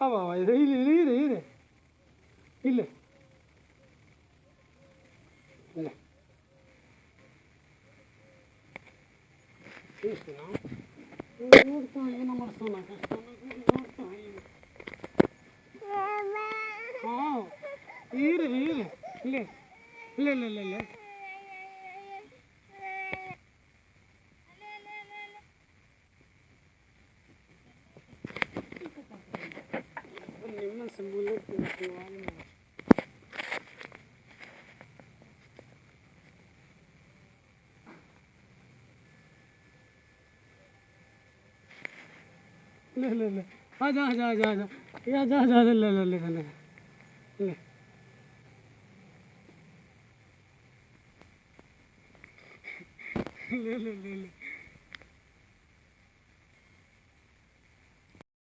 va, va, ಇದೆ ಇಲ್ಲೇ ಇಲ್ಲೇ ನೋಡ್ತಾ ಏನೋ ಮಾಡ್ತಾನ ನೋಡ್ತಾ ಹಾಂ ಇಲ್ಲೇ ಇಲ್ಲೇ ಇಲ್ಲೇ ಇಲ್ಲೇ ಇಲ್ಲ ಇಲ್ಲ ಇಲ್ಲ ನಿಮ್ಮ ಸಂಬಂಧ ले ले ले आजा आजा आजा आजा ये आजा आजा ले ले ले ले ले ले ले ले ले